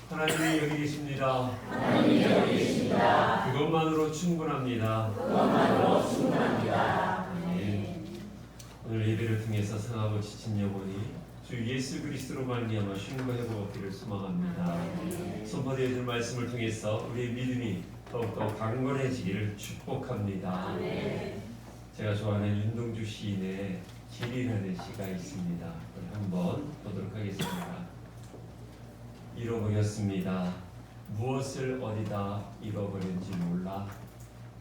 하나님이 여기 계십니다. 하나님이 여기 계십니다. 그것만으로 충분합니다. 그것만으로 충분합니다. 아멘. 오늘 예배를 통해서 상하고 지친 영혼이 주 예수 그리스도로 말미암아 쉼과 회복 얻기를 소망합니다. 선포되어 줄 말씀을 통해서 우리의 믿음이 더욱더 강건해지기를 축복합니다. 제가 좋아하는 윤동주 시인의 길이라는 시가 있습니다. 우리 한번 보도록 하겠습니다. 잃어버렸습니다. 무엇을 어디다 잃어버렸는지 몰라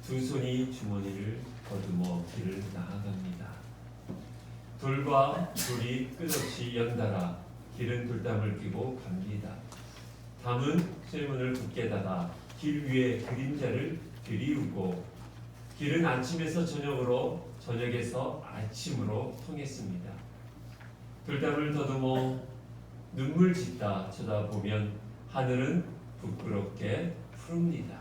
두 손이 주머니를 더듬어 길을 나아갑니다. 돌과 돌이 끝없이 연달아 길은 돌담을 끼고 갑니다. 담은 쇠문을 굳게 닫아 길 위에 그림자를 들이우고 길은 아침에서 저녁으로 저녁에서 아침으로 통했습니다. 돌담을 더듬어 눈물 짓다 쳐다보면 하늘은 부끄럽게 푸릅니다.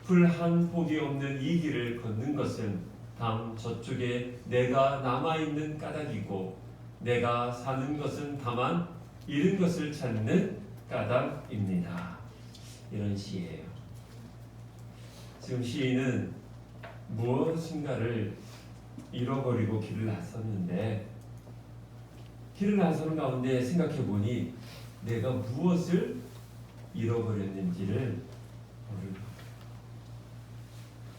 풀 한 폭이 없는 이 길을 걷는 것은 담 저쪽에 내가 남아있는 까닭이고 내가 사는 것은 다만 잃은 것을 찾는 까닭입니다. 이런 시예요. 지금 시인은 무엇인가를 잃어버리고 길을 나섰는데 길을 나서는 가운데 생각해보니 내가 무엇을 잃어버렸는지를 모르고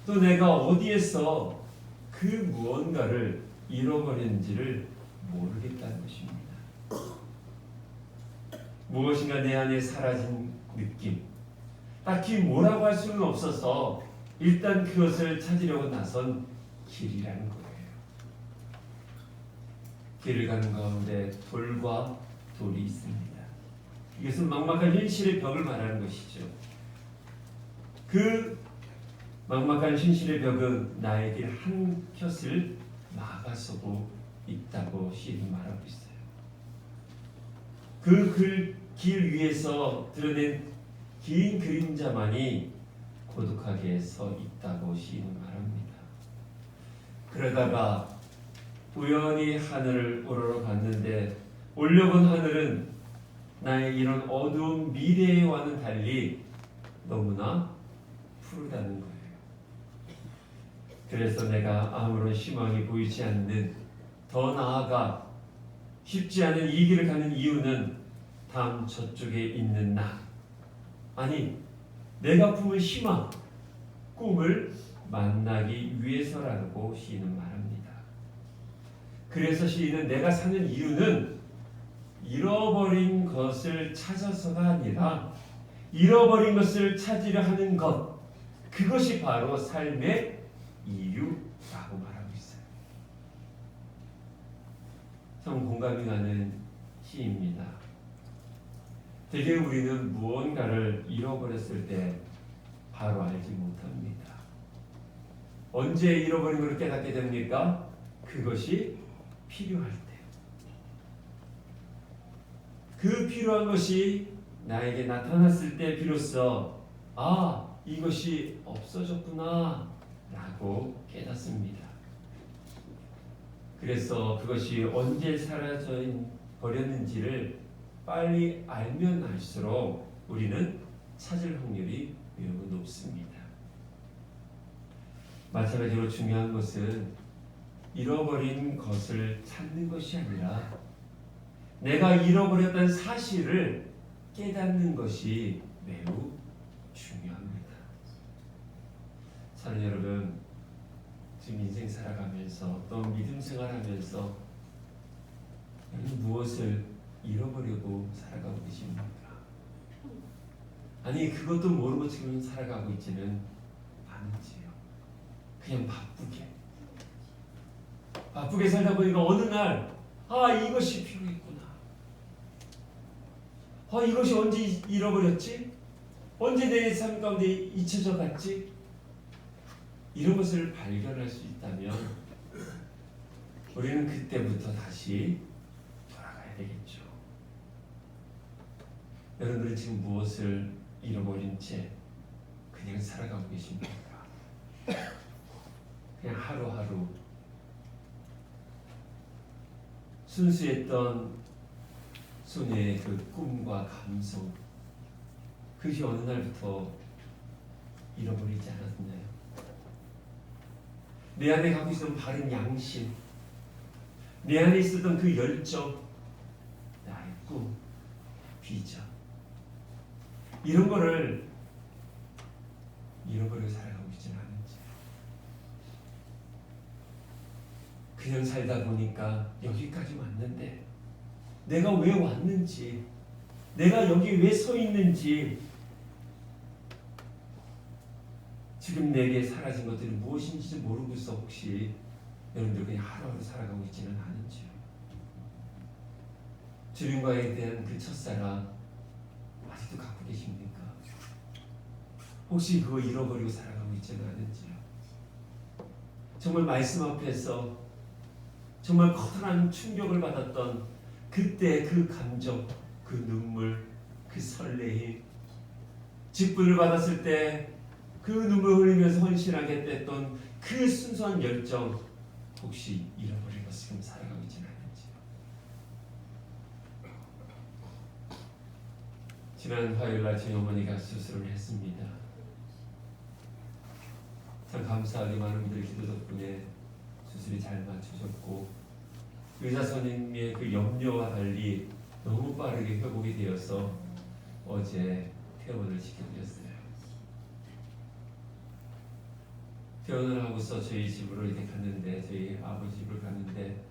또 내가 어디에서 그 무언가를 잃어버렸는지를 모르겠다는 것입니다. 무엇인가 내 안에 사라진 느낌, 딱히 뭐라고 할 수는 없어서 일단 그것을 찾으려고 나선 길이라는 거예요. 길을 가는 가운데 돌과 돌이 있습니다. 이것은 막막한 현실의 벽을 말하는 것이죠. 그 막막한 현실의 벽은 나의 길 한 켠을 막아서고 있다고 시인은 말하고 있어요. 그 길 위에서 드러낸 긴 그림자만이 고독하게 서 있다고 시인은 말합니다. 그러다가 우연히 하늘을 오르러 갔는데 올려본 하늘은 나의 이런 어두운 미래와는 달리 너무나 푸르다는 거예요. 그래서 내가 아무런 희망이 보이지 않는, 더 나아가 쉽지 않은 이 길을 가는 이유는 담 저쪽에 있는 나, 아니 내가 품은 희망, 꿈을 만나기 위해서라고 시인은 말합니다. 그래서 시인은 내가 사는 이유는 잃어버린 것을 찾아서가 아니라 잃어버린 것을 찾으려 하는 것, 그것이 바로 삶의 이유라고 말하고 있어요. 참 공감이 가는 시입니다. 대개 우리는 무언가를 잃어버렸을 때 바로 알지 못합니다. 언제 잃어버린 것을 깨닫게 됩니까? 그것이 필요할 때. 그 필요한 것이 나에게 나타났을 때 비로소 이것이 없어졌구나 라고 깨닫습니다. 그래서 그것이 언제 사라져 버렸는지를 빨리 알면 알수록 우리는 찾을 확률이 매우 높습니다. 마찬가지로 중요한 것은 잃어버린 것을 찾는 것이 아니라 내가 잃어버렸다는 사실을 깨닫는 것이 매우 중요합니다. 사는 여러분, 지금 인생 살아가면서 또 믿음 생활하면서 무엇을 잃어버리고 살아가고 계십니까? 아니 그것도 모르고 지금 살아가고 있지는 않은지요. 그냥 바쁘게 살다 보니까 어느 날 이것이 필요했구나. 이것이 언제 잃어버렸지? 언제 내 삶 가운데 잊혀져 갔지? 이런 것을 발견할 수 있다면 우리는 그때부터 다시 돌아가야 되겠죠. 여러분들은 지금 무엇을 잃어버린 채 그냥 살아가고 계십니까? 그냥 하루하루 순수했던 소녀의 그 꿈과 감성, 그것이 어느 날부터 잃어버리지 않았나요? 내 안에 갖고 있었던 바른 양심, 내 안에 있었던 그 열정, 나의 꿈, 비전, 이런 거를 잃어버리고 살아가고 있지는 않은지, 그냥 살다 보니까 여기까지 왔는데 내가 왜 왔는지, 내가 여기 왜 서 있는지, 지금 내게 사라진 것들이 무엇인지 모르고서 혹시 여러분들 그냥 하루하루 살아가고 있지는 않은지요. 주님과에 대한 그 첫사랑 아직도 갖고 계십니까? 혹시 그거 잃어버리고 살아가고 있지는 않은지요. 정말 말씀 앞에서 정말 커다란 충격을 받았던 그때 그 감정, 그 눈물, 그 설레임, 직분을 받았을 때 그 눈물 흘리면서 헌신하게 됐던 그 순수한 열정, 혹시 잃어버리고 지금 살아가고 있지는 않은지요. 지난 화요일날 저희 어머니가 수술을 했습니다. 참 감사하게 많은 분들 기도 덕분에 수술이 잘 맞춰졌고, 의사 선생님의 그 염려와 달리 너무 빠르게 회복이 되어서 어제 퇴원을 시켜드렸어요. 퇴원을 하고서 저희 집으로 이렇게 갔는데, 저희 아버지 집을 갔는데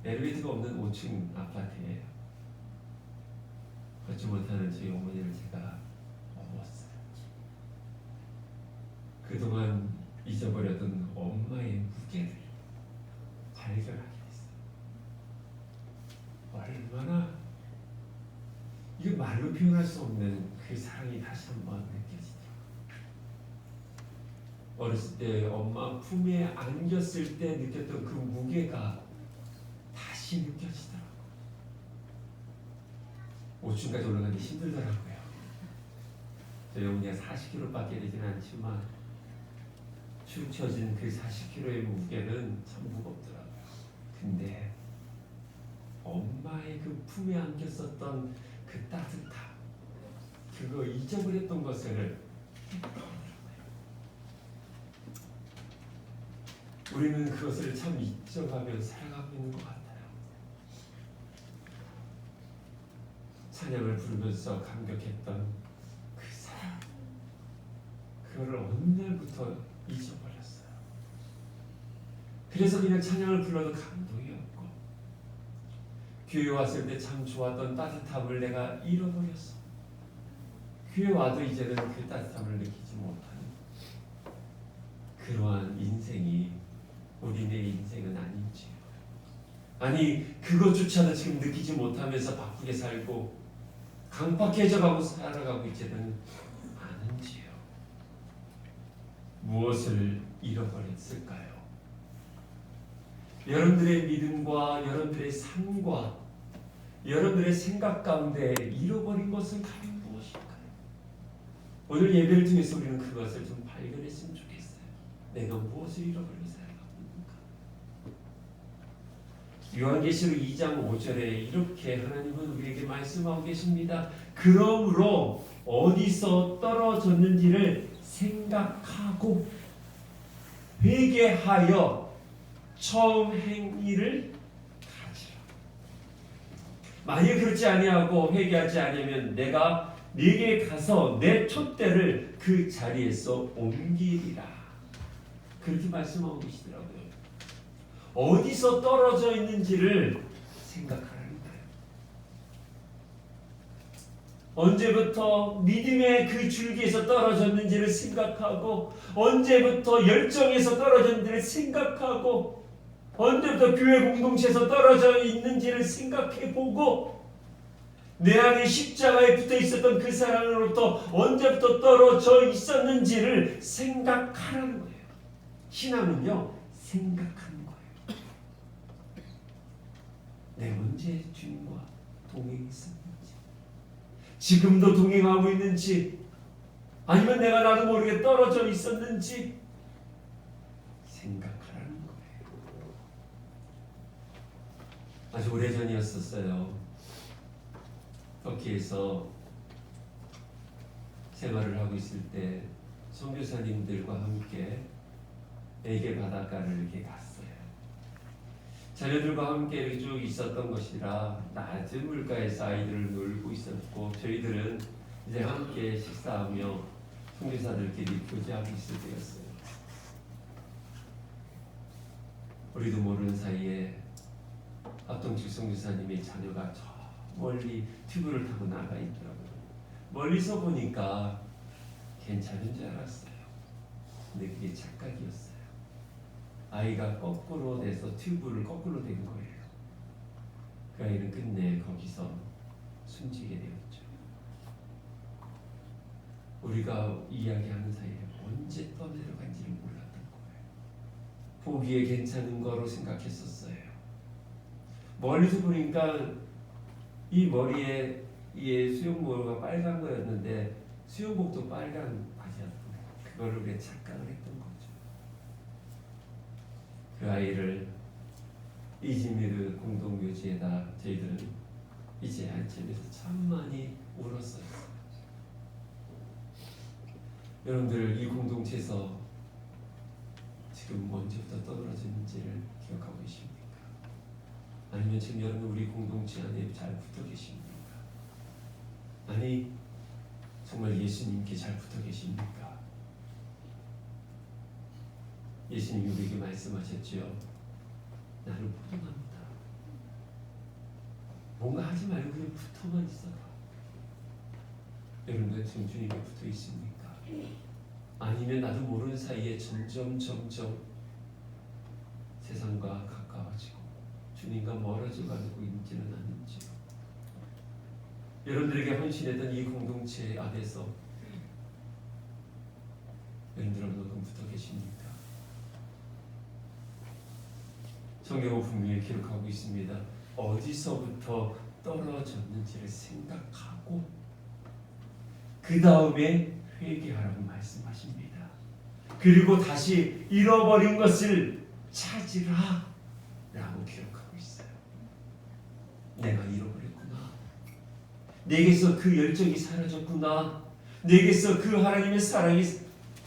엘리베이터가 없는 5층 아파트예요. 걷지 못하는 저희 어머니를 제가 업었어요. 그동안 잊어버렸던 엄마의 무게를 발견하게 됐어요. 얼마나 이게 말로 표현할 수 없는 그 사랑이 다시 한번 느껴지죠. 어렸을 때 엄마 품에 안겼을 때 느꼈던 그 무게가 다시 느껴지더라고요. 5층까지 올라가기 힘들더라고요. 저희 어머니가 40kg밖에 되진 않지만 축 처진 그 40kg의 무게는 참 무겁더라고요. 근데 엄마의 그 품에 안겼었던 그 따뜻함, 그거 잊어버렸던 것을 우리는 그것을 참 잊어가며 살아가고 있는 것 같아요. 찬양을 부르면서 감격했던 그 사랑, 그거를 어느 날부터 잊어버렸어요. 그래서 그냥 찬양을 불러도 감동이 없고, 교회 왔을 때 참 좋았던 따뜻함을 내가 잃어버렸어. 교회 와도 이제는 그 따뜻함을 느끼지 못하는 그러한 인생이 우리네 인생은 아닌지요. 아니, 그것조차도 지금 느끼지 못하면서 바쁘게 살고 강박해져가고 살아가고 있지는 않은지요. 무엇을 잃어버렸을까요? 여러분들의 믿음과 여러분들의 삶과 여러분들의 생각 가운데 잃어버린 것은 과연 무엇일까요? 오늘 예배를 통해서 우리는 그것을 좀 발견했으면 좋겠어요. 내가 무엇을 잃어버리고 살아가고 있는가? 요한계시록 2장 5절에 이렇게 하나님은 우리에게 말씀하고 계십니다. 그러므로 어디서 떨어졌는지를 생각하고 회개하여 처음 행위를 가지라. 만약 그렇지 아니하고 회개하지 않으면 내가 네게 가서 내 촛대를 그 자리에서 옮기리라. 그렇게 말씀하고 계시더라고요. 어디서 떨어져 있는지를 생각하라는 거예요. 언제부터 믿음의 그 줄기에서 떨어졌는지를 생각하고, 언제부터 열정에서 떨어졌는지를 생각하고, 언제부터 교회 공동체에서 떨어져 있는지를 생각해보고, 내 안에 십자가에 붙어 있었던 그 사랑으로부터 언제부터 떨어져 있었는지를 생각하라는 거예요. 신앙은요, 생각하는 거예요. 내가 언제 주님과 동행했었는지, 지금도 동행하고 있는지, 아니면 내가 나도 모르게 떨어져 있었는지 생각하라는 거예요. 아주 오래전이었었어요. 터키에서 생활을 하고 있을 때 선교사님들과 함께 에게 바닷가를 이렇게 갔어요. 자녀들과 함께 이렇게 쭉 있었던 것이라 낮은 물가에서 아이들을 놀고 있었고 저희들은 이제 함께 식사하며 선교사들끼리 교제하고 있을 때였어요. 우리도 모르는 사이에 합동직 선교사님의 자녀가 저 멀리 튜브를 타고 나가 있더라고요. 멀리서 보니까 괜찮은 줄 알았어요. 근데 그게 착각이었어요. 아이가 거꾸로 돼서 튜브를 거꾸로 된 거예요. 그 아이는 끝내 거기서 숨지게 되었죠. 우리가 이야기하는 사이에 언제 떠내려간지를 몰랐던 거예요. 보기에 괜찮은 거로 생각했었어요. 멀리서 보니까 이 머리에 이 수영모가 빨간 거였는데 수영복도 빨간 바지였던 거예요. 그거를 왜 착각을 했던 거죠. 그 아이를 이즈미르 공동묘지에다 저희들은 이제 안치면서 참 많이 울었어요. 여러분들 이 공동체에서 지금 언제부터 떨어졌는지를 기억하고 계십니까? 아니면 지금 여러분 우리 공동체 안에 잘 붙어 계십니까? 아니 정말 예수님께 잘 붙어 계십니까? 예수님이 우리에게 말씀하셨죠. 나는 포도나무다. 뭔가 하지 말고 그냥 붙어만 있어라. 여러분들 지금 주님께 붙어 있습니까? 아니면 나도 모르는 사이에 점점 세상과 가까워지고 주님과 멀어져 가고 있지는 않은지요. 여러분들에게 헌신했던 이 공동체 안에서 여러분들은 어느 붙어 계십니까? 성경은 분명히 기록하고 있습니다. 어디서부터 떨어졌는지를 생각하고 그 다음에 회개하라고 말씀하십니다. 그리고 다시 잃어버린 것을 찾으라 라고 기록하고 있어요. 내가 잃어버렸구나. 내게서 그 열정이 사라졌구나. 내게서 그 하나님의 사랑이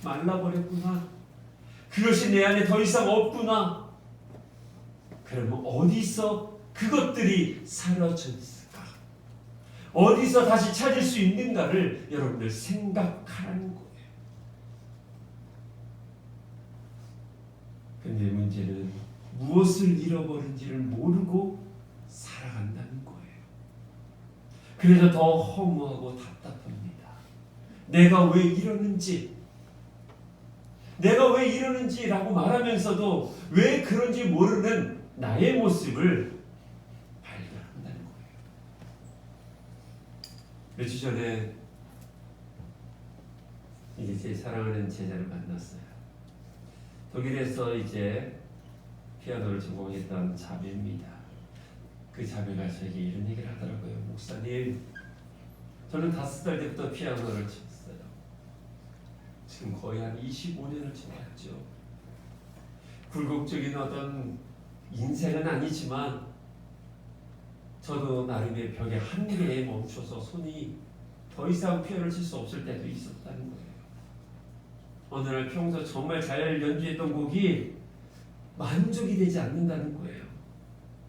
말라버렸구나. 그것이 내 안에 더 이상 없구나. 그러면 어디서 그것들이 사라졌을까? 어디서 다시 찾을 수 있는가를 여러분들 생각하라는 거예요. 근데 문제는 무엇을 잃어버린지를 모르고 살아간다는 거예요. 그래서 더 허무하고 답답합니다. 내가 왜 이러는지, 내가 왜 이러는지라고 말하면서도 왜 그런지 모르는 나의 모습을 발견한다는 거예요. 며칠 전에 이제 제 사랑하는 제자를 만났어요. 독일에서 이제 피아노를 전공했던 자매입니다. 그 자매가 저에게 이런 얘기를 하더라고요. 목사님, 저는 5살 때부터 피아노를 쳤어요. 지금 거의 한 25년을 쳐왔죠. 굴곡적인 어떤 인생은 아니지만 저도 나름의 벽에 한계에 멈춰서 손이 더 이상 피아노를 칠 수 없을 때도 있었다는 거예요. 어느 날 평소 정말 잘 연주했던 곡이 만족이 되지 않는다는 거예요.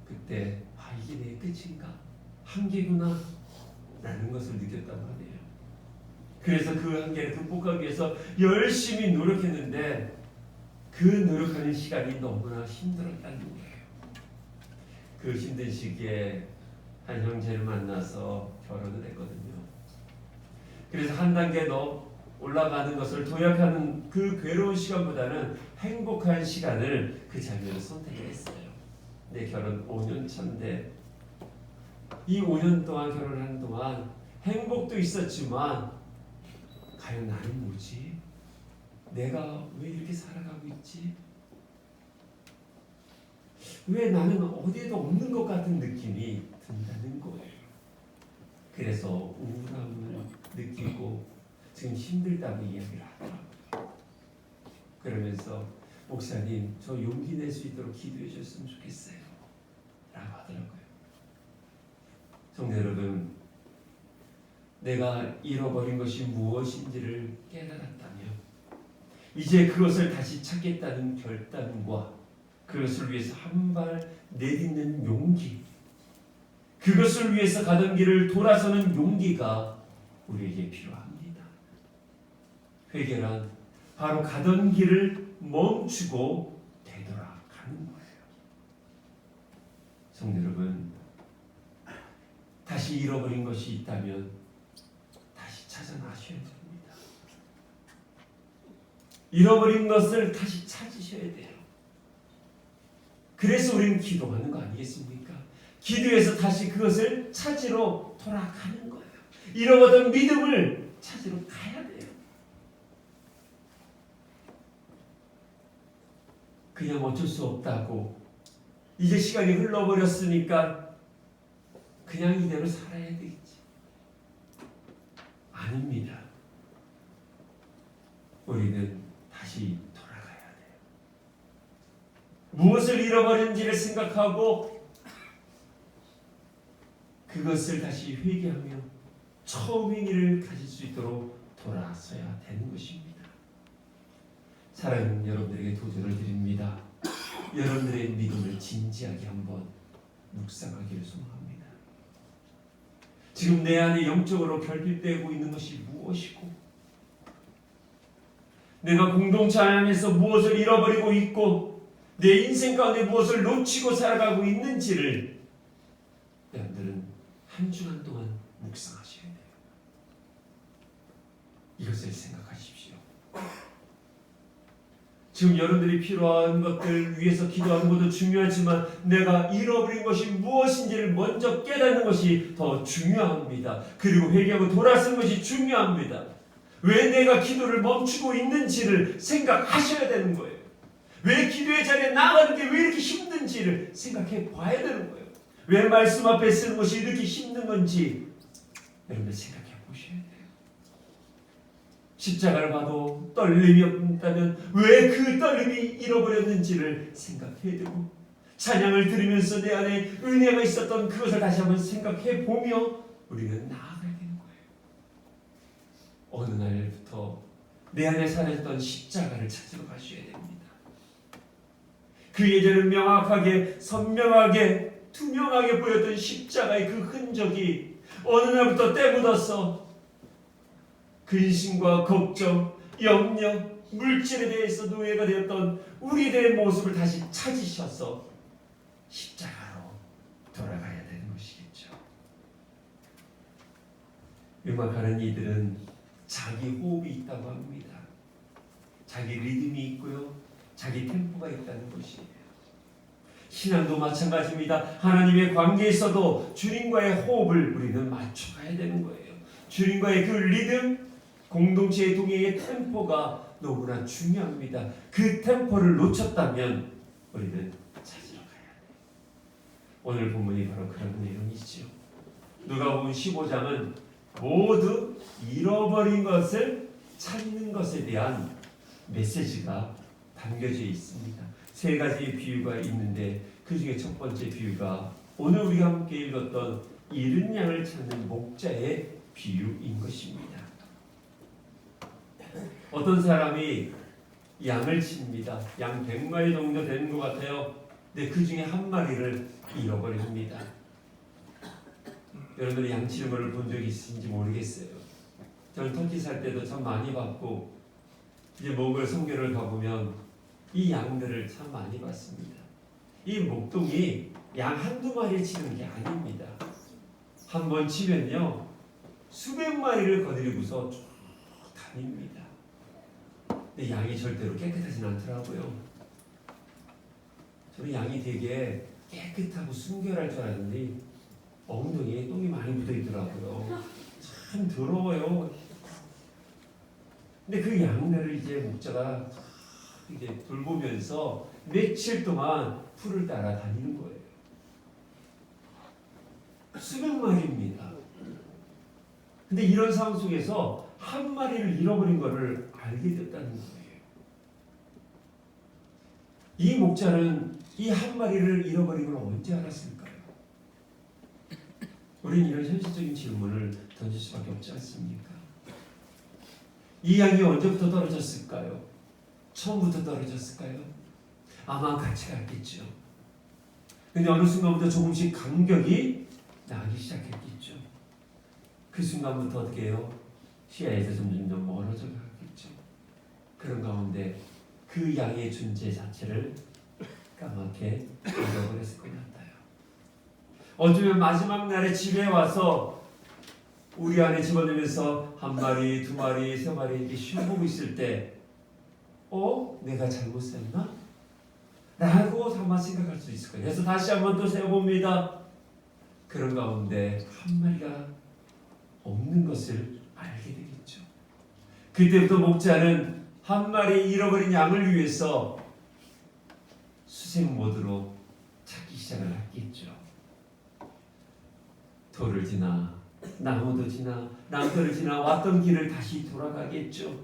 그때 이게 내 끝인가? 한계구나 라는 것을 느꼈단 말이에요. 그래서 그 한계를 극복하기 위해서 열심히 노력했는데 그 노력하는 시간이 너무나 힘들었다는 거예요. 그 힘든 시기에 한 형제를 만나서 결혼을 했거든요. 그래서 한 단계 더 올라가는 것을 도약하는 그 괴로운 시간보다는 행복한 시간을 그 자매는 선택했어요. 내 결혼 5년 차인데 이 5년 동안 결혼하는 동안 행복도 있었지만 과연 나는 뭐지? 내가 왜 이렇게 살아가고 있지? 왜 나는 어디에도 없는 것 같은 느낌이 든다는 거예요. 그래서 우울함을 느끼고 지금 힘들다고 이야기를 하더라고요. 그러면서 목사님, 저 용기 낼 수 있도록 기도해 주셨으면 좋겠어요 라고 하더라고요. 성도 여러분, 내가 잃어버린 것이 무엇인지를 깨달았다며 이제 그것을 다시 찾겠다는 결단과 그것을 위해서 한 발 내딛는 용기, 그것을 위해서 가던 길을 돌아서는 용기가 우리에게 필요합니다. 회개란 바로 가던 길을 멈추고 되돌아가는 거예요. 성도 여러분, 다시 잃어버린 것이 있다면 다시 찾아나셔야 됩니다. 잃어버린 것을 다시 찾으셔야 돼요. 그래서 우리는 기도하는 거 아니겠습니까? 기도해서 다시 그것을 찾으러 돌아가는 거예요. 잃어버린 믿음을 찾으러 가야 돼요. 그냥 어쩔 수 없다고 이제 시간이 흘러버렸으니까 그냥 이대로 살아야 되겠지. 아닙니다. 우리는 다시 돌아가야 돼요. 무엇을 잃어버린지를 생각하고 그것을 다시 회개하며 처음의 일을 가질 수 있도록 돌아서야 되는 것입니다. 사랑하는 여러분들에게 도전을 드립니다. 여러분들의 믿음을 진지하게 한번 묵상하기를 소망합니다. 지금 내 안에 영적으로 결핍되고 있는 것이 무엇이고 내가 공동체 안에서 무엇을 잃어버리고 있고 내 인생 가운데 무엇을 놓치고 살아가고 있는지를 여러분들은 한 주간 동안 묵상하셔야 돼요. 이것을 생각하십시오. 지금 여러분들이 필요한 것들 위해서 기도하는 것도 중요하지만 내가 잃어버린 것이 무엇인지를 먼저 깨닫는 것이 더 중요합니다. 그리고 회개하고 돌아서는 것이 중요합니다. 왜 내가 기도를 멈추고 있는지를 생각하셔야 되는 거예요. 왜 기도의 자리에 나가는 게 왜 이렇게 힘든지를 생각해 봐야 되는 거예요. 왜 말씀 앞에 쓰는 것이 이렇게 힘든 건지 여러분들 생각해 보셔야 돼요. 십자가를 봐도 떨림이 없다면 왜 그 떨림이 잃어버렸는지를 생각해야 되고 찬양을 들으면서 내 안에 은혜가 있었던 그것을 다시 한번 생각해 보며 우리는 나아가야 되는 거예요. 어느 날부터 내 안에 살아있던 십자가를 찾으러 가셔야 됩니다. 그 예전은 명확하게 선명하게 투명하게 보였던 십자가의 그 흔적이 어느 날부터 때묻어서 근심과 걱정, 염려, 물질에 대해서 노예가 되었던 우리들의 모습을 다시 찾으셔서 십자가로 돌아가야 되는 것이겠죠. 음악하는 이들은 자기 호흡이 있다고 합니다. 자기 리듬이 있고요. 자기 템포가 있다는 것이에요. 신앙도 마찬가지입니다. 하나님의 관계에서도 주님과의 호흡을 우리는 맞춰가야 되는 거예요. 주님과의 그 리듬, 공동체의 동행의 템포가 너무나 중요합니다. 그 템포를 놓쳤다면 우리는 찾으러 가야 돼요. 오늘 본문이 바로 그런 내용이죠. 누가복음 15장은 모두 잃어버린 것을 찾는 것에 대한 메시지가 담겨져 있습니다. 세 가지의 비유가 있는데 그 중에 첫 번째 비유가 오늘 우리가 함께 읽었던 잃은 양을 찾는 목자의 비유인 것입니다. 어떤 사람이 양을 칩니다. 양 100마리 정도 되는 것 같아요. 근데 그 중에 한 마리를 잃어버립니다. 여러분들이 양 치는 걸 본 적이 있는지 모르겠어요. 저는 터키 살 때도 참 많이 봤고 이제 몽골 성교를 가보면 이 양들을 참 많이 봤습니다. 이 목동이 양 한두 마리 치는 게 아닙니다. 한 번 치면요 수백 마리를 거느리고서 쭉 다닙니다. 근데 양이 절대로 깨끗하진 않더라고요. 저는 양이 되게 깨끗하고 순결할 줄 알았는데 엉덩이에 똥이 많이 묻어 있더라고요. 참 더러워요. 근데 그 양들을 이제 목자가 이제 돌보면서 며칠 동안 풀을 따라 다니는 거예요. 수백 마리입니다. 근데 이런 상황 속에서 한 마리를 잃어버린 것을 알게 됐다는 거예요. 이 목자는 이 한 마리를 잃어버린 걸 언제 알았을까요? 우리는 이런 현실적인 질문을 던질 수밖에 없지 않습니까? 이 양이 언제부터 떨어졌을까요? 처음부터 떨어졌을까요? 아마 같이 갔겠죠. 근데 어느 순간부터 조금씩 간격이 나기 시작했겠죠. 그 순간부터 어떻게 해요? 시야에서 점점 멀어져 가겠죠. 그런 가운데 그 양의 존재 자체를 까맣게 잊어버렸을 것 같아요. 어쩌면 마지막 날에 집에 와서 우리 안에 집어넣으면서 한 마리, 두 마리, 세 마리 이렇게 쉬어보고 있을 때 내가 잘못 셌나? 라고 아마 생각할 수 있을 거예요. 그래서 다시 한번 또 세어봅니다. 그런 가운데 한 마리가 없는 것을 알게 되겠죠. 그때부터 목자는 한 마리 잃어버린 양을 위해서 수색 모드로 찾기 시작을 했겠죠. 돌을 지나 나무도 지나 남들을 지나 왔던 길을 다시 돌아가겠죠.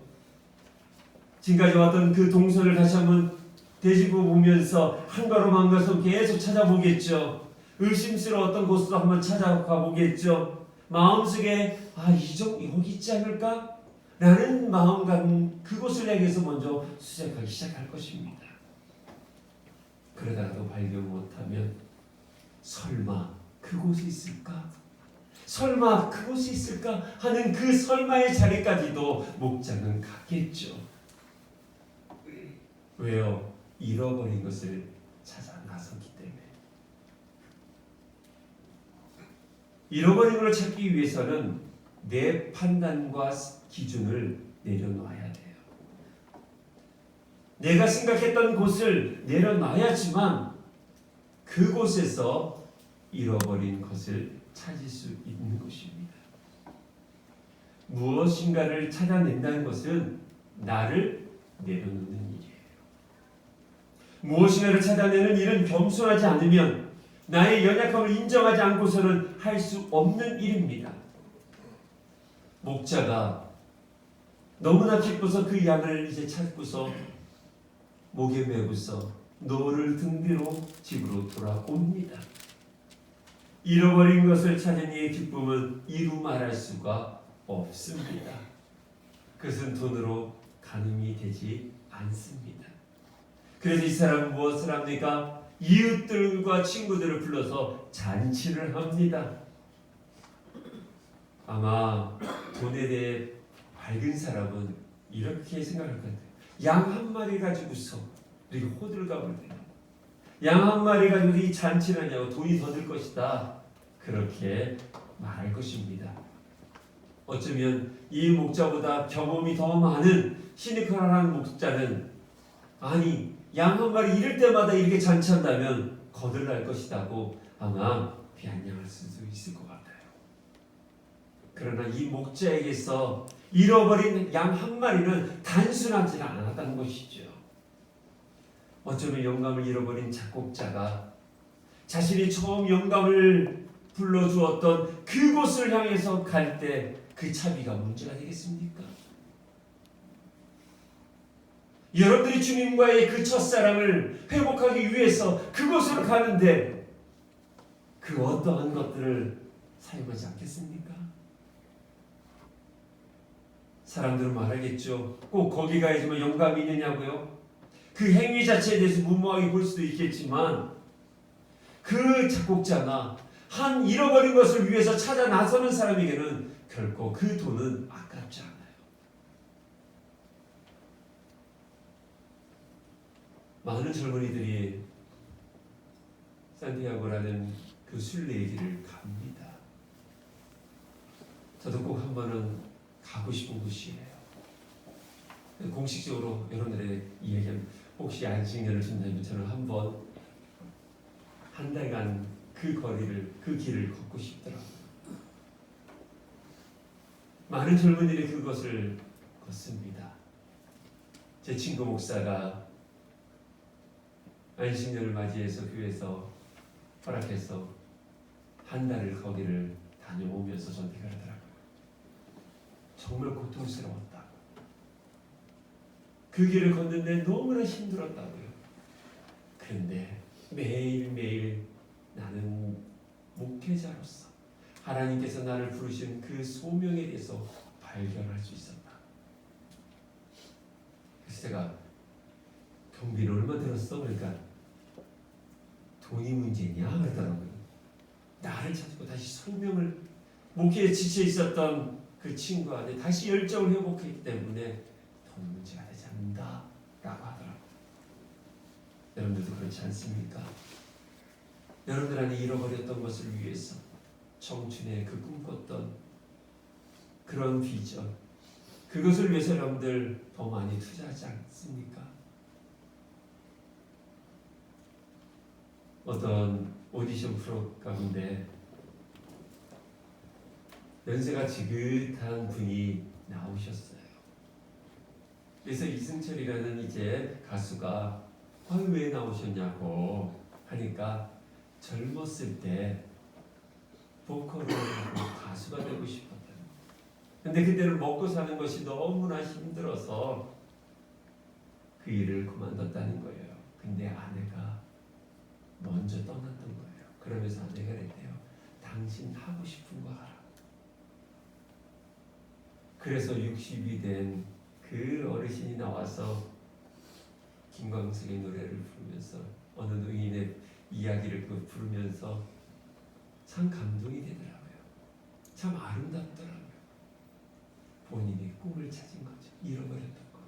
지금까지 왔던 그 동선을 다시 한번 되짚어 보면서 한 걸음 한 걸음 계속 찾아보겠죠. 의심스러웠던 곳으로 한번 찾아가 보겠죠. 마음속에 여기 있지 않을까? 라는 마음과 그곳을 향해서 먼저 수색하기 시작할 것입니다. 그러다가도 발견 못하면 설마 그곳에 있을까? 설마 그곳에 있을까? 하는 그 설마의 자리까지도 목자는 갔겠죠. 왜요? 잃어버린 것을 찾아 나섰기 때문에. 잃어버린 것을 찾기 위해서는 내 판단과 기준을 내려놔야 돼요. 내가 생각했던 곳을 내려놔야지만 그곳에서 잃어버린 것을 찾을 수 있는 것입니다. 무엇인가를 찾아낸다는 것은 나를 내려놓는 일이에요. 무엇인가를 찾아내는 일은 겸손하지 않으면 나의 연약함을 인정하지 않고서는 할 수 없는 일입니다. 목자가 너무나 기뻐서 그 양을 이제 찾고서 목에 메고서 노를 등 뒤로 집으로 돌아옵니다. 잃어버린 것을 찾은 이의 기쁨은 이루 말할 수가 없습니다. 그것은 돈으로 가늠이 되지 않습니다. 그래서 이 사람은 무엇을 합니까? 이웃들과 친구들을 불러서 잔치를 합니다. 아마 돈에 대해 밝은 사람은 이렇게 생각할 건데 양 한 마리 가지고서 이렇게 호들갑을 내요. 양 한 마리 가지고 이 잔치를 하냐고 돈이 더 들 것이다. 그렇게 말할 것입니다. 어쩌면 이 목자보다 경험이 더 많은 시니컬한 목자는 양 한 마리 잃을 때마다 이렇게 잔치한다면 거들날 것이라고 아마 비아냥할 수도 있을 것 같아요. 그러나 이 목자에게서 잃어버린 양 한 마리는 단순하지 않았다는 것이죠. 어쩌면 영감을 잃어버린 작곡자가 자신이 처음 영감을 불러주었던 그곳을 향해서 갈 때 그 차비가 문제가 되겠습니까? 여러분들이 주님과의 그 첫사랑을 회복하기 위해서 그곳으로 가는데 그 어떠한 것들을 사용하지 않겠습니까? 사람들은 말하겠죠. 꼭 거기 가야지만 영감이 있느냐고요? 그 행위 자체에 대해서 무모하게 볼 수도 있겠지만 그 작곡자나 한 잃어버린 것을 위해서 찾아 나서는 사람에게는 결코 그 돈은 아깝지 않아요. 많은 젊은이들이 산티아고라는 그 순례의 길을 갑니다. 저도 꼭 한 번은 가고 싶은 곳이에요. 공식적으로 여러분들의 이야기는 혹시 안식년을 준다면 저는 한 달간 그 거리를 그 길을 걷고 싶더라고요. 많은 젊은이들이 그것을 걷습니다. 제 친구 목사가 안식년을 맞이해서 교회에서 허락해서 한 달을 거기를 다녀오면서 저한테 그러더라고요. 정말 고통스러웠다고. 그 길을 걷는데 너무나 힘들었다고요. 그런데 매일매일 나는 목회자로서 하나님께서 나를 부르신 그 소명에 대해서 발견할 수 있었다. 그래서 제가 경비를 얼마 들었어? 그러니까 돈이 문제냐? 그러더라고요. 나를 찾고 다시 소명을, 목회에 지쳐 있었던 그 친구 안에 다시 열정을 회복했기 때문에 돈 문제가 되지 않는다 라고 하더라고요. 여러분들도 그렇지 않습니까? 여러분들 안에 잃어버렸던 것을 위해서 청춘에 그 꿈꿨던 그런 비전, 그것을 위해서 여러분들 더 많이 투자하지 않습니까? 어떤 오디션 프로 가운데 연세가 지긋한 분이 나오셨어요. 그래서 이승철이라는 이제 가수가 왜 나오셨냐고 하니까 젊었을 때 보컬을 하고 가수가 되고 싶었다. 근데 그때는 먹고 사는 것이 너무나 힘들어서 그 일을 그만뒀다는 거예요. 근데 아내가 먼저 떠났던 거예요. 그러면서 아내가 그랬대요. 당신 하고 싶은 거 하라. 그래서 60이 된 그 어르신이 나와서 김광석의 노래를 부르면서 어느 노인의 이야기를 부르면서 참 감동이 되더라고요. 참 아름답더라고요. 본인의 꿈을 찾은 거죠. 잃어버렸던 거.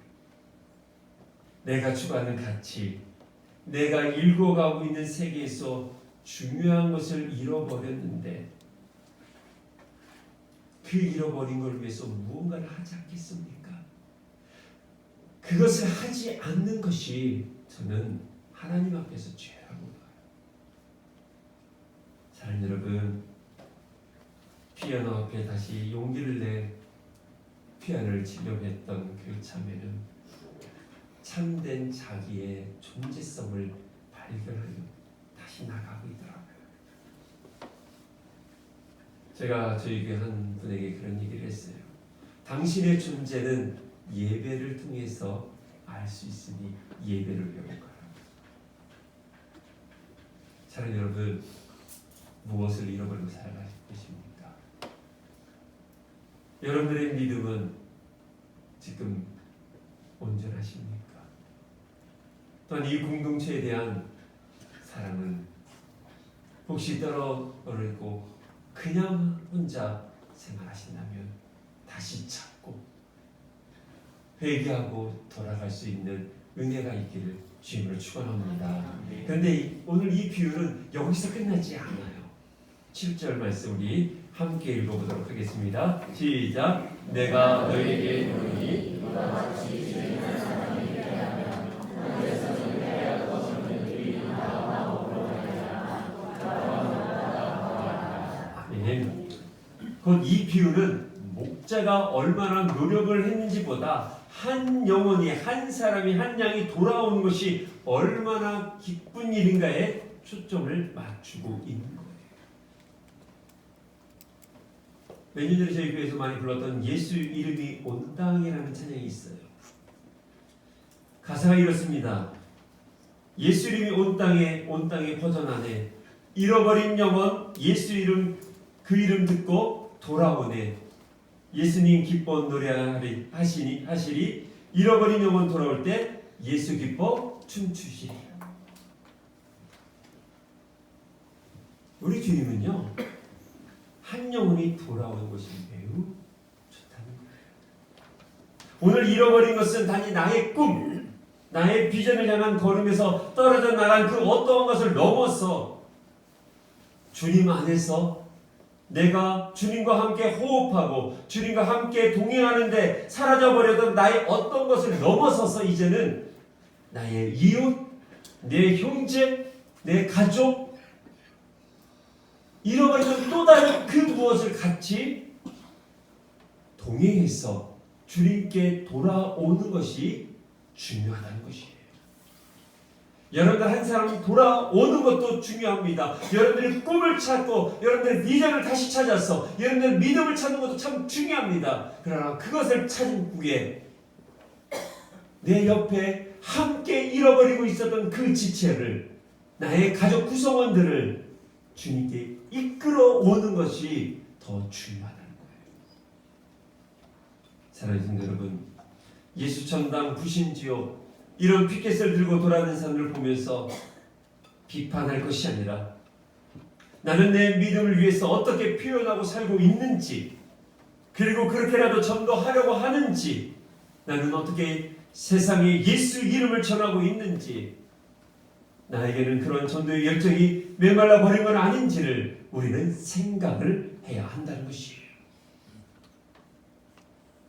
내가 추구하는 가치, 내가 읽어가고 있는 세계에서 중요한 것을 잃어버렸는데 그 잃어버린 걸 위해서 무언가를 하지 않겠습니까? 그것을 하지 않는 것이 저는 하나님 앞에서 죄라고 봐요. 사랑하는 여러분, 피아노 앞에 다시 용기를 내 피아노를 치려고 했던 그 참에는 참된 자기의 존재성을 발견하며 다시 나가고 있더라고요. 제가 저희 교회 한 분에게 그런 얘기를 했어요. 당신의 존재는 예배를 통해서 알 수 있으니 예배를 배워가라. 사랑하는 여러분, 무엇을 잃어버리고 살아가실 것입니까? 여러분들의 믿음은 지금 온전하십니까? 또한 이 공동체에 대한 사랑은 혹시 떨어버리고 그냥 혼자 생활하신다면 다시 찾고 회개하고 돌아갈 수 있는 은혜가 있기를 주님으로 축원합니다. 그런데 오늘 이 비유는 여기서 끝나지 않아요. 7절 말씀 우리 함께 읽어보도록 하겠습니다. 시작. 내가 너에게 이르노니 같이 죄인한 사람이 되면 하늘에서 정죄할 것 없는 그의 나와 오르리라. 아멘. 곧 이 비유는 목자가 얼마나 노력을 했는지보다 한 영혼이, 한 사람이, 한 양이 돌아오는 것이 얼마나 기쁜 일인가에 초점을 맞추고 있는 거예요. 몇 년 전에 저희 교회에서 많이 불렀던 예수 이름이 온 땅이라는 찬양이 있어요. 가사가 이렇습니다. 예수 이름이 온 땅에 퍼져나네. 잃어버린 영혼 예수 이름, 그 이름 듣고 돌아오네. 예수님 기뻐 노래하시리. 잃어버린 영혼 돌아올 때 예수 기뻐 춤추시리. 우리 주님은요, 한 영혼이 돌아오는 것이 매우 좋다는 거예요. 오늘 잃어버린 것은 단지 나의 꿈, 나의 비전을 향한 걸음에서 떨어져 나간 그 어떠한 것을 넘어서 주님 안에서 내가 주님과 함께 호흡하고 주님과 함께 동행하는데 사라져버렸던 나의 어떤 것을 넘어서서 이제는 나의 이웃, 내 형제, 내 가족, 잃어버렸던 또 다른 그 무엇을 같이 동행해서 주님께 돌아오는 것이 중요하다는 것이에요. 여러분들 한 사람이 돌아오는 것도 중요합니다. 여러분들의 꿈을 찾고 여러분들의 비전을 다시 찾아서 여러분들의 믿음을 찾는 것도 참 중요합니다. 그러나 그것을 찾은 후에 내 옆에 함께 잃어버리고 있었던 그 지체를, 나의 가족 구성원들을 주님께 이끌어오는 것이 더 중요하다는 거예요. 사랑하는 성도 여러분, 예수 천당 부신지옥 이런 피켓을 들고 돌아가는 사람을 보면서 비판할 것이 아니라 나는 내 믿음을 위해서 어떻게 표현하고 살고 있는지, 그리고 그렇게라도 전도하려고 하는지, 나는 어떻게 세상에 예수 이름을 전하고 있는지, 나에게는 그런 전도의 열정이 메말라 버린 건 아닌지를 우리는 생각을 해야 한다는 것이에요.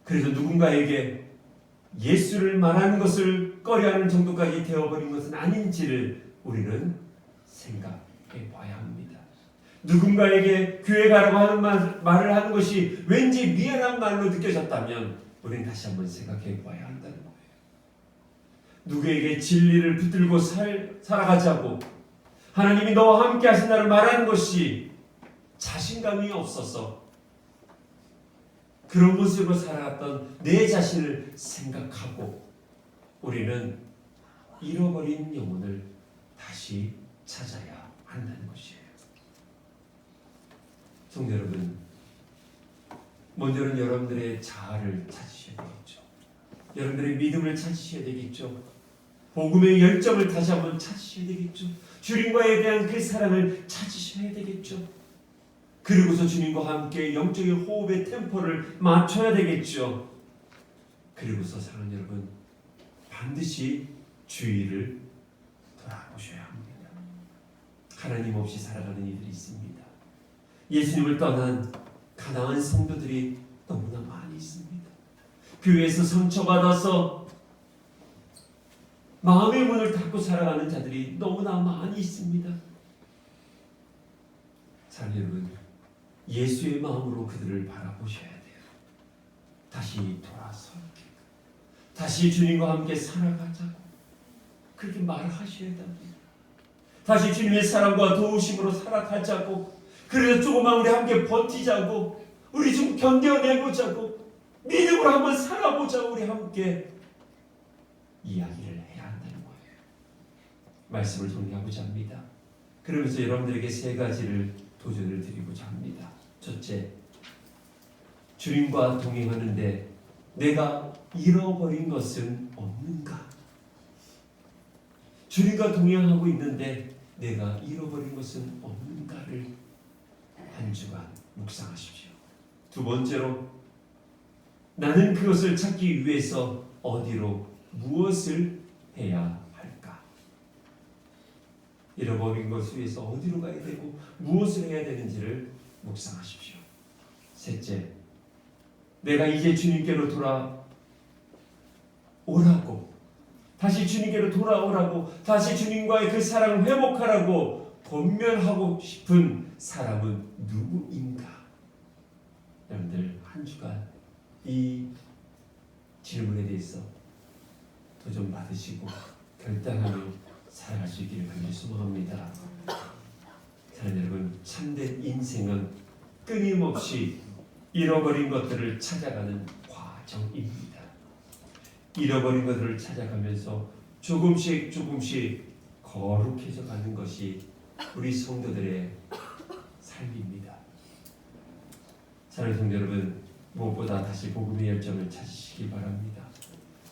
그래서 누군가에게 예수를 말하는 것을 꺼려하는 정도까지 되어버린 것은 아닌지를 우리는 생각해 봐야 합니다. 누군가에게 교회 가라고 하는 말을 하는 것이 왠지 미안한 말로 느껴졌다면 우리는 다시 한번 생각해 봐야 한다는 거예요. 누구에게 진리를 붙들고 살아가자고 하나님이 너와 함께 하신다는 말하는 것이 자신감이 없어서 그런 모습으로 살아갔던 내 자신을 생각하고 우리는 잃어버린 영혼을 다시 찾아야 한다는 것이에요. 성도 여러분, 먼저는 여러분들의 자아를 찾으셔야 되겠죠. 여러분들의 믿음을 찾으셔야 되겠죠. 복음의 열정을 다시 한번 찾으셔야 되겠죠. 주님과에 대한 그 사랑을 찾으셔야 되겠죠. 그리고서 주님과 함께 영적인 호흡의 템포를 맞춰야 되겠죠. 그리고서 사랑하는 여러분, 반드시 주의를 돌아보셔야 합니다. 하나님 없이 살아가는 이들이 있습니다. 예수님을 떠난 가난한 성도들이 너무나 많이 있습니다. 교회에서 상처받아서 마음의 문을 닫고 살아가는 자들이 너무나 많이 있습니다. 자, 여러분, 예수의 마음으로 그들을 바라보셔야 돼요. 다시 돌아서 다시 주님과 함께 살아가자고 그렇게 말하셔야 됩니다. 다시 주님의 사랑과 도우심으로 살아가자고, 그래서 조금만 우리 함께 버티자고, 우리 좀 견뎌내보자고, 믿음으로 한번 살아보자고 우리 함께 이야기를 해야 한다는 거예요. 말씀을 정리하고자 합니다. 그러면서 여러분들에게 세 가지를 도전을 드리고자 합니다. 첫째, 주님과 동행하는데 내가 잃어버린 것은 없는가? 주님과 동행하고 있는데 내가 잃어버린 것은 없는가를 한 주간 묵상하십시오. 두 번째로, 나는 그것을 찾기 위해서 어디로 무엇을 해야 할까? 잃어버린 것을 위해서 어디로 가야 되고 무엇을 해야 되는지를 묵상하십시오. 셋째, 내가 이제 주님께로 돌아오라고, 다시 주님께로 돌아오라고, 다시 주님과의 그 사랑을 회복하라고 권면하고 싶은 사람은 누구인가? 여러분들 한 주간 이 질문에 대해서 도전 받으시고 결단하며 살아가시기를 간절히 소망합니다. 사랑하는 여러분, 참된 인생은 끊임없이 잃어버린 것들을 찾아가는 과정입니다. 잃어버린 것들을 찾아가면서 조금씩 거룩해져 가는 것이 우리 성도들의 삶입니다. 사랑하는 성도 여러분, 무엇보다 다시 복음의 열정을 찾으시기 바랍니다.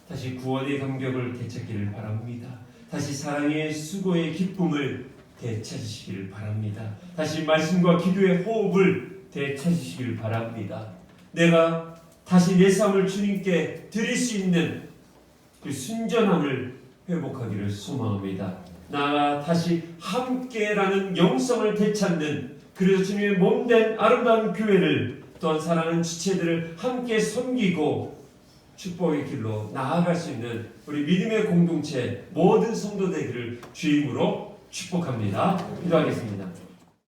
다시 구원의 감격을 되찾기를 바랍니다. 다시 사랑의 수고의 기쁨을 되찾으시기를 바랍니다. 다시 말씀과 기도의 호흡을 되찾으시기를 바랍니다. 내가 다시 내 삶을 주님께 드릴 수 있는 그 순전함을 회복하기를 소망합니다. 나가 다시 함께라는 영성을 되찾는, 그래서 주님의 몸된 아름다운 교회를, 또한 사랑하는 지체들을 함께 섬기고 축복의 길로 나아갈 수 있는 우리 믿음의 공동체 모든 성도 되기를 주임으로 축복합니다. 기도하겠습니다.